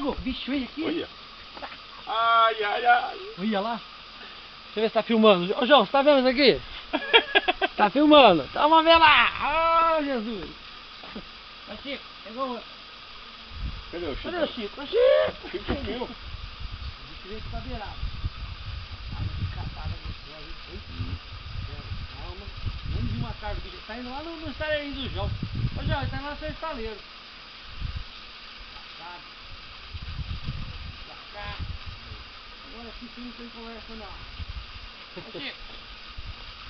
pego! Bicho, olha aqui. Olha. Ai, ai, ai. Olha lá. Deixa eu ver se tá filmando. Ô João, você tá vendo isso aqui? Tá filmando. Então vamos ver lá. Oh, Jesus. Ô Chico, pegou um. Cadê o Chico? Cadê o Chico? Ô Chico. O Chico sumiu. O bicho veio pra beirada. Ah, mas que catada gostosa, hein? Calma. Vamos de uma carga do bicho. Tá indo lá no estaleirinho do João. Ô João, ele tá lá no seu estaleiro. Sabe? Pra cá. Agora aqui você não tem conversa não. Ô Chico.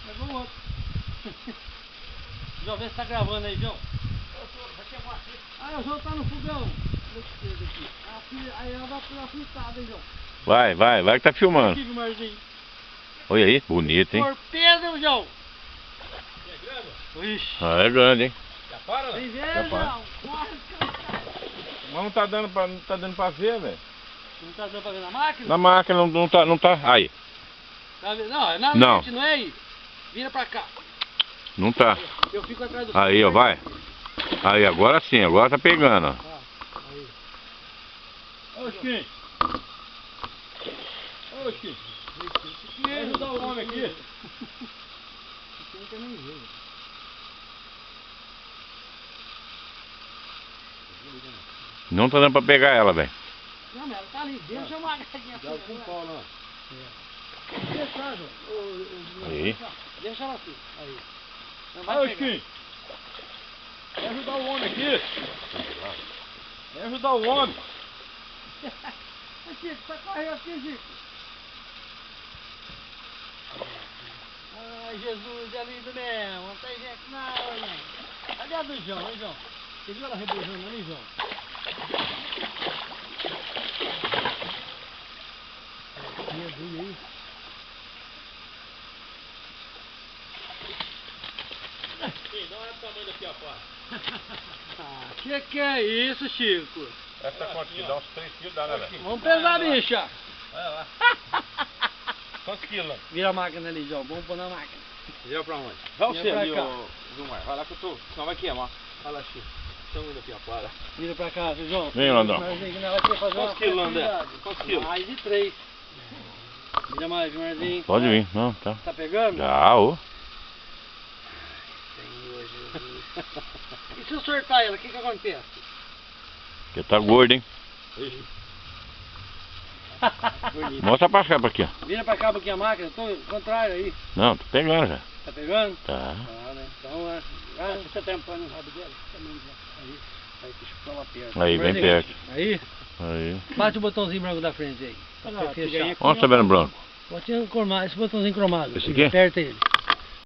Pegou o outro. João, vê se tá gravando aí, João. Ah, o João tá no fogão. Aqui, aí ela vai pela fritada, hein, João. Vai que tá filmando. Aqui, Marzinho. Olha aí, bonito, hein? Torpedo, hein, João. É grande? Ixi. Ah, é grande, hein? Já para, vem ver, Já para. João. Corre, Mas não tá dando pra ver, velho. não tá dando pra ver na máquina? Na máquina não tá. Aí. Tá vendo? Não, é na Não. frente, não é aí. Vira pra cá. Não tá. Eu fico atrás do Aí, ó, vai. Aí, agora sim, agora tá pegando, ó. Aí. Ô, Chiquinho. Ô, Chiquinho. Vai ajudar o homem aqui. Não tem nem jeito. Não tá dando pra pegar ela, velho. Não, mas ela tá ali. Deixa uma gatinha. Dá com pau, não. Deixa, João. Aí. Deixa ela assim. Aí. Não Ô, vai pegar. Chiquinho. Vai ajudar o homem aqui. Vai ajudar o homem. Ô Chico, tá correndo aqui, Chico. Ai, Jesus, é lindo mesmo. Não tem gente não, não. Cadê a do João, hein, João? Você viu ela rebojando ali, João? Jesus, aí. Não é o tamanho da piapá. Que é isso, Chico? Essa quantia dá uns 3 quilos, dá, né, velho? Vamos pesar, bicha. Olha lá. Quantos quilos? Vira a máquina ali, João. Vamos pôr na máquina. Vira pra onde? Vai Vira você pra ali, cá. ô Vilmar. Vai lá que eu tô. Senão vai queimar. Vai lá, Chico. Tamanho da piapara. Vira pra cá, seu João. Vem, Landão. Marzinho, que ela quer fazer Quantos uma quilos, André? festividade. Quantos quilos? Mais de 3. Vira mais, Marzinho. Pode vir, não, tá. Tá pegando? Já, ô. Senhor Jesus. E se eu sortar ela, o que acontece? Porque tá gordo, hein? Bonito. Mostra pra cá, pra aqui, ó. Vira pra cá um pouquinho a máquina, tô ao contrário aí. Não, tá pegando já. Tá pegando? Tá. Tá, né? Então, você tampando o rabo dela? Também já. Aí, deixa eu pular perto. Aí, bem perto. Aí, Aí. bate o botãozinho branco da frente aí. Pra fechar. Onde tá vendo branco? Botinho cromado, esse botãozinho cromado. Esse aqui? Aperta ele.